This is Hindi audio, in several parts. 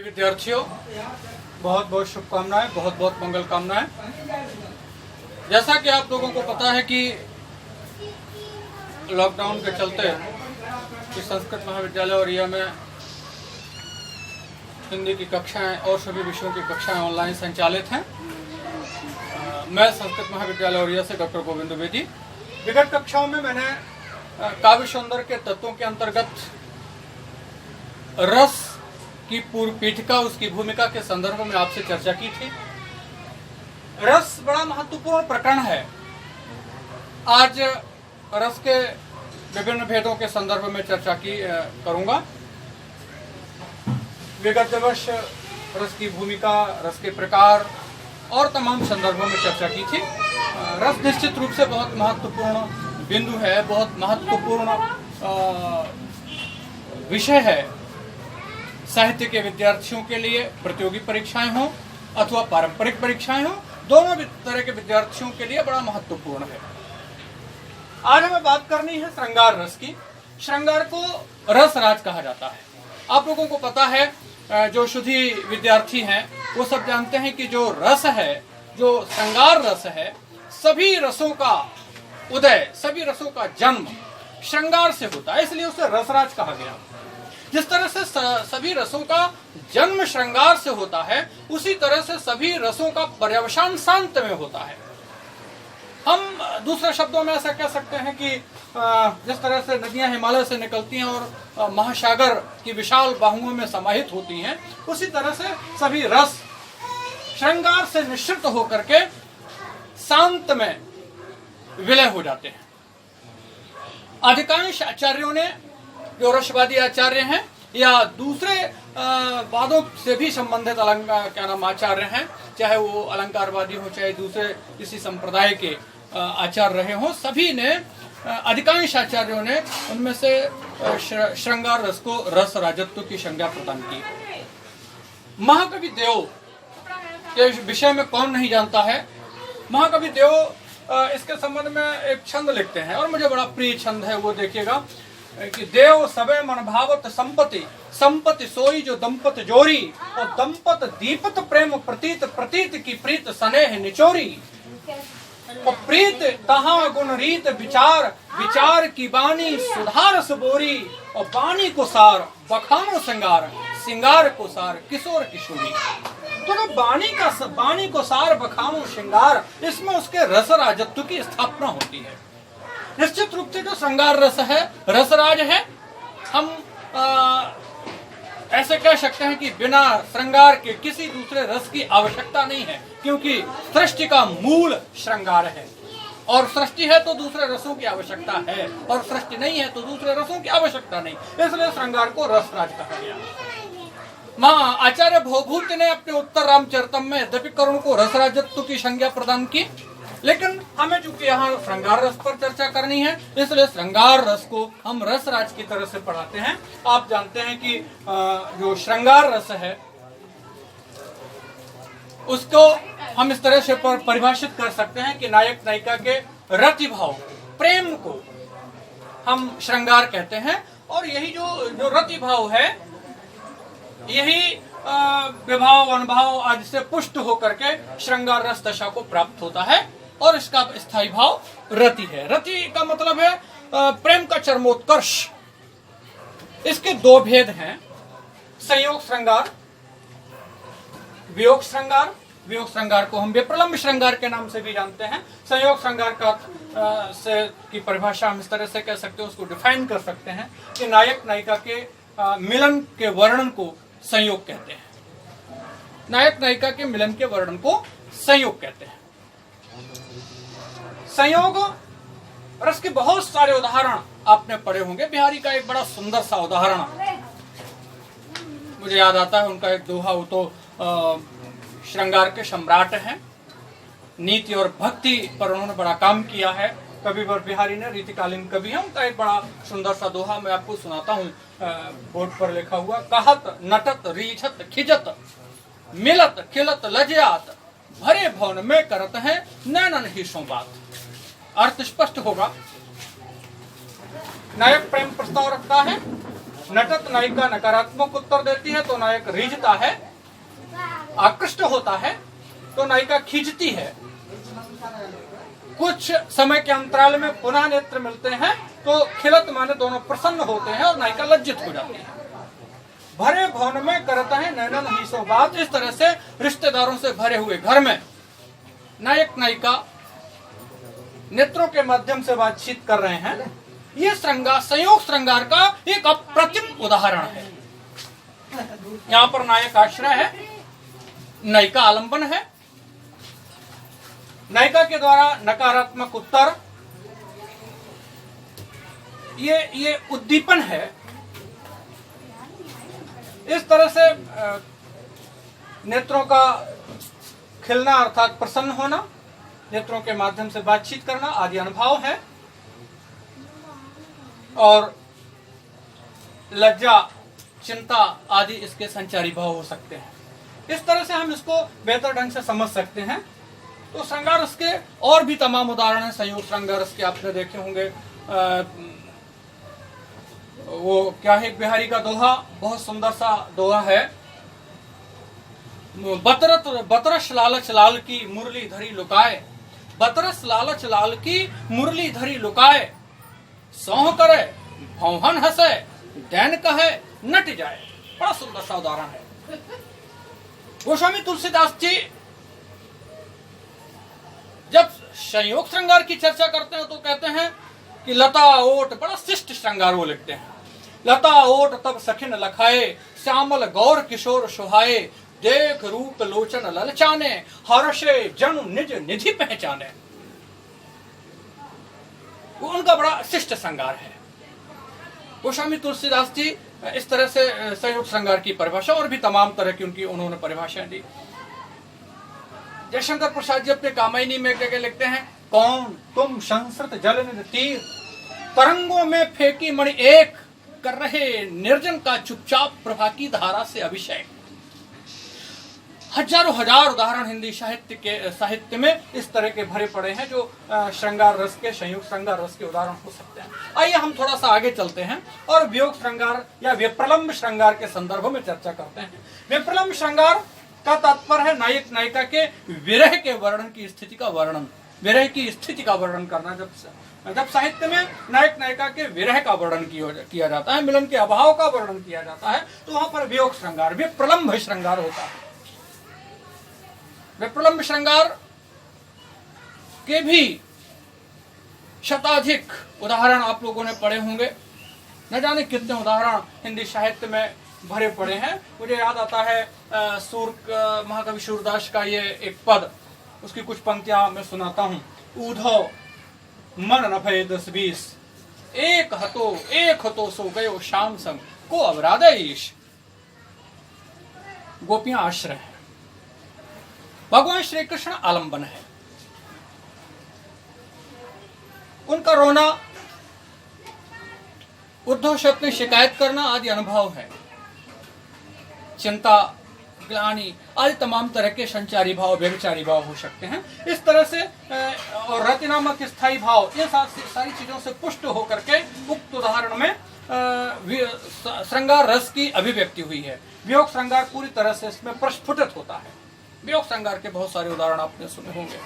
विद्यार्थियों, बहुत बहुत शुभकामनाएं, बहुत बहुत मंगल कामनाएं। जैसा कि आप लोगों को पता है कि लॉकडाउन के चलते इस संस्कृत महाविद्यालय औरिया में हिंदी की कक्षाएं और सभी विषयों की कक्षाएं ऑनलाइन संचालित हैं। मैं संस्कृत महाविद्यालय औरिया से डॉक्टर गोविंद द्विवेदी। विगत कक्षाओं में मैंने काव्य सौंदर्य के तत्वों के अंतर्गत रस की पूर्व पीठिका, उसकी भूमिका के संदर्भ में आपसे चर्चा की थी। रस बड़ा महत्वपूर्ण प्रकरण है। आज रस के विभिन्न भेदों के संदर्भ में चर्चा करूंगा। विगत दिवस रस की भूमिका, रस के प्रकार और तमाम संदर्भों में चर्चा की थी। रस निश्चित रूप से बहुत महत्वपूर्ण बिंदु है, बहुत महत्वपूर्ण विषय है। साहित्य के विद्यार्थियों के लिए प्रतियोगी परीक्षाएं हों अथवा पारंपरिक परीक्षाएं हों, दोनों तरह के विद्यार्थियों के लिए बड़ा महत्वपूर्ण है। आज हमें बात करनी है श्रृंगार रस की। श्रृंगार को रस राज कहा जाता है। आप लोगों को पता है, जो शुद्धि विद्यार्थी हैं वो सब जानते हैं कि जो रस है, जो श्रृंगार रस है, सभी रसों का उदय, सभी रसों का जन्म श्रृंगार से होता है, इसलिए उसे रसराज कहा गया। जिस तरह से सभी रसों का जन्म श्रृंगार से होता है, उसी तरह से सभी रसों का पर्यवसान शांत में होता है। हम दूसरे शब्दों में ऐसा कह सकते हैं कि जिस तरह से नदियां हिमालय से निकलती हैं और महासागर की विशाल बाहुओं में समाहित होती हैं, उसी तरह से सभी रस श्रृंगार से निश्चित होकर के शांत में विलय हो जाते हैं। अधिकांश आचार्यों ने, जो रसवादी आचार्य हैं या दूसरे वादों से भी संबंधित आचार्य हैं, चाहे वो अलंकारवादी हो चाहे दूसरे किसी संप्रदाय के आचार्य रहे हों, सभी ने, अधिकांश आचार्यों ने उनमें से श्रृंगार रस को रस राजत्व की संज्ञा प्रदान की। महाकवि देव के विषय में कौन नहीं जानता है। महाकवि देव इसके संबंध में एक छंद लिखते हैं और मुझे बड़ा प्रिय छंद है, वो देखिएगा कि देव सबे मन भावत संपत्ति, संपत्ति सोई जो दंपत जोरी, और दंपत दीपत प्रेम प्रतीत, प्रतीत की प्रीत स्नेह निचोरी, और प्रीत तहाँ गुण रीत विचार, विचार की बानी सुधार सुबोरी, और बानी को सार बखानो श्रृंगार, श्रृंगार को सार किशोर किशोरी। तो जो बानी को सार बखानो श्रृंगार, इसमें उसके रस राजत्व की स्थापना होती है। निश्चित रूप से जो श्रृंगार रस है, रसराज है। हम ऐसे कह सकते हैं कि बिना श्रृंगार के किसी दूसरे रस की आवश्यकता नहीं है, क्योंकि सृष्टि का मूल श्रृंगार है, और सृष्टि है तो दूसरे रसों की आवश्यकता है, और सृष्टि नहीं है तो दूसरे रसों की आवश्यकता नहीं, इसलिए श्रृंगार को रसराज कहा गया। माँ आचार्य भौभूत ने अपने उत्तर रामचरितम में यद्यपि करुण को रसराजत्व की संज्ञा प्रदान की, लेकिन हमें चूंकि यहाँ श्रृंगार रस पर चर्चा करनी है, इसलिए श्रृंगार रस को हम रसराज की तरह से पढ़ाते हैं। आप जानते हैं कि जो श्रृंगार रस है उसको हम इस तरह से परिभाषित कर सकते हैं कि नायक नायिका के रति भाव, प्रेम को हम श्रृंगार कहते हैं, और यही जो रति भाव है, यही विभाव अनुभाव आदि से पुष्ट होकर के श्रृंगार रस दशा को प्राप्त होता है, और इसका स्थायी भाव रति है। रति का मतलब है प्रेम का चरमोत्कर्ष। इसके दो भेद हैं, संयोग श्रृंगार, वियोग श्रृंगार। वियोग श्रृंगार को हम विप्रलंब श्रृंगार के नाम से भी जानते हैं। संयोग श्रृंगार का की परिभाषा हम इस तरह से कह सकते हैं, उसको डिफाइन कर सकते हैं कि नायक नायिका के मिलन के वर्णन को संयोग कहते हैं। नायक नायिका के मिलन के वर्णन को संयोग कहते हैं। संयोग रस के बहुत सारे उदाहरण आपने पढ़े होंगे। बिहारी का एक बड़ा सुंदर सा उदाहरण मुझे याद आता है, उनका एक दोहा। वो तो श्रृंगार के सम्राट हैं, नीति और भक्ति पर उन्होंने बड़ा काम किया है। कविवर बिहारी ने, रीतिकालीन कवि है, उनका एक बड़ा सुंदर सा दोहा मैं आपको सुनाता हूँ, बोर्ड पर लिखा हुआ। कहत नटत रीछत खिजत, मिलत खिलत लजयात, भरे भवन में करत है नैनन ही सो बात। अर्थ स्पष्ट होगा। नायक प्रेम प्रस्ताव रखता है, नटत नायिका नकारात्मक उत्तर देती है तो नायक रीझता है, आकृष्ट होता है तो नायिका खींचती है। कुछ समय के अंतराल में पुनः नेत्र मिलते हैं तो खिलत माने दोनों प्रसन्न होते हैं और नायिका लज्जित हो जाती है। भरे भवन में करता है नैनन ही सो बात। इस तरह से रिश्तेदारों से भरे हुए घर में नायक नायिका नेत्रों के माध्यम से बातचीत कर रहे हैं। ये श्रृंगार, संयोग श्रृंगार का एक अप्रतिम उदाहरण है। यहाँ पर नायक आश्रय है, नायिका आलंबन है। नायिका के द्वारा नकारात्मक उत्तर, ये उद्दीपन है। इस तरह से नेत्रों का खिलना अर्थात प्रसन्न होना, नेत्रों के माध्यम से बातचीत करना आदि अनुभव है। और लज्जा, चिंता आदि इसके संचारी भाव हो सकते हैं। इस तरह से हम इसको बेहतर ढंग से समझ सकते हैं। तो श्रृंगार रस के और भी तमाम उदाहरण हैं। संयोग श्रृंगार रस के आपने देखे होंगे। वो क्या है, बिहारी का दोहा, बहुत सुंदर सा दोहा है। बतरस लालच लाल की मुरली धरी लुकाए, बतरस लालच लाल की मुरली धरी लुकाए, सौह करे भौहन हंसे, दैन कहे नट जाए। बड़ा सुंदर सा उदाहरण है। गोस्वामी तुलसीदास जी जब संयोग श्रृंगार की चर्चा करते हैं तो कहते हैं कि लता ओट, बड़ा शिष्ट श्रृंगार वो लिखते हैं। लता ओट तब सखिन लखाए, श्यामल गौर किशोर सुहाए, देख रूप लोचन ललचाने, हर्षे जनु निज निधि पहचाने। वो उनका बड़ा शिष्ट श्रृंगार है। गोस्वामी तुलसीदास जी इस तरह से संयोग श्रृंगार की परिभाषा, और भी तमाम तरह की उनकी उन्होंने परिभाषाएं दी। जयशंकर प्रसाद जी अपने कामायनी में क्या लिखते हैं, कौन तुम संस्कृत जल निध तीर, तरंगों में फेंकी मणि एक, कर रहे निर्जन का चुपचाप प्रभा की धारा से अभिषेक। हजारों हजार उदाहरण हिंदी साहित्य में इस तरह के भरे पड़े हैं जो श्रृंगार रस के, संयोग श्रृंगार रस के उदाहरण हो सकते हैं। आइए हम थोड़ा सा आगे चलते हैं और वियोग श्रृंगार या विप्रलंब श्रृंगार के संदर्भ में चर्चा करते हैं। विप्रलंब श्रृंगार का तात्पर्य है नायक नायिका के विरह के वर्णन की स्थिति का वर्णन, विरह की स्थिति का वर्णन करना। जब साहित्य में नायक नायिका के विरह का वर्णन किया जाता है, मिलन के अभाव का वर्णन किया जाता है, तो वहां पर वियोग श्रृंगार, विप्रलंब श्रृंगार होता है। विप्रलंब श्रृंगार के भी शताधिक उदाहरण आप लोगों ने पढ़े होंगे। न जाने कितने उदाहरण हिंदी साहित्य में भरे पड़े हैं। मुझे याद आता है महाकवि सूरदास का ये एक पद, उसकी कुछ पंक्तियां मैं सुनाता हूँ। ऊधो मन न भय 10-20, एक हतो सो गयो शाम संग, को अवरादेश। गोपियां आश्रय है, भगवान श्री कृष्ण आलंबन है। उनका रोना, उद्धव से अपनी शिकायत करना आदि अनुभव है। चिंता, ग्लानि आदि तमाम तरह के संचारी भाव, व्यभिचारी भाव हो सकते हैं। इस तरह से और रति नामक स्थायी भाव, ये सारी चीजों से पुष्ट होकर के उक्त उदाहरण में श्रृंगार रस की अभिव्यक्ति हुई है। वियोग श्रृंगार पूरी तरह से इसमें प्रस्फुटित होता है। वियोग श्रृंगार के बहुत सारे उदाहरण आपने सुने होंगे।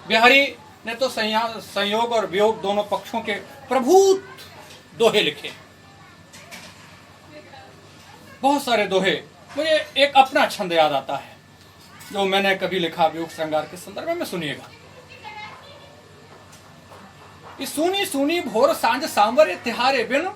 बिहारी ने तो संयोग और वियोग दोनों पक्षों के प्रभूत दोहे लिखे, बहुत सारे दोहे। मुझे एक अपना छंद याद आता है जो मैंने कभी लिखा वियोग श्रृंगार के संदर्भ में, सुनिएगा। सूनी सूनी भोर सांझ सांवरे तिहारे बिन,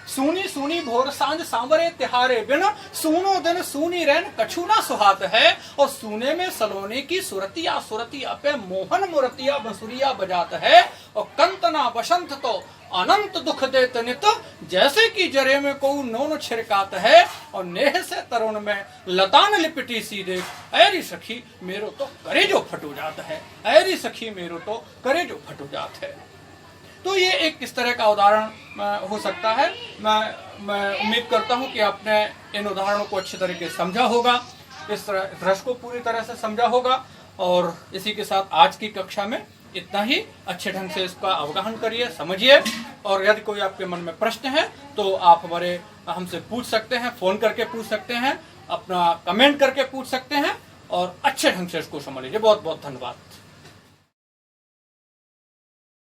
सूनी सूनी भोर सांझ सांवरे तिहारे बिन, सूनो दिन सूनी रैन कछु ना सुहात है, और सूने में सलोने की सुरतिया सुरतिया पे मोहन मुरतिया बंसुरिया बजात है, और कंतना बसंत तो अनंत दुख देत नित, जैसे कि जरे में को नोन छिड़कात है, और नेह से तरुण में लतान लिपटी सी देख, ऐरी सखी मेरो तो करे जो फटू जात है, ऐरी सखी मेरो तो करे जो फटू जात है। तो ये एक इस तरह का उदाहरण हो सकता है। मैं उम्मीद करता हूं कि आपने इन उदाहरणों को अच्छी तरीके से समझा होगा, इस रस को पूरी तरह से समझा होगा। और इसी के साथ आज की कक्षा में इतना ही। अच्छे ढंग से इसका अवगाहन करिए, समझिए, और यदि कोई आपके मन में प्रश्न है तो आप हमसे पूछ सकते हैं, फोन करके पूछ सकते हैं, अपना कमेंट करके पूछ सकते हैं, और अच्छे ढंग से इसको समझ लीजिए। बहुत बहुत धन्यवाद।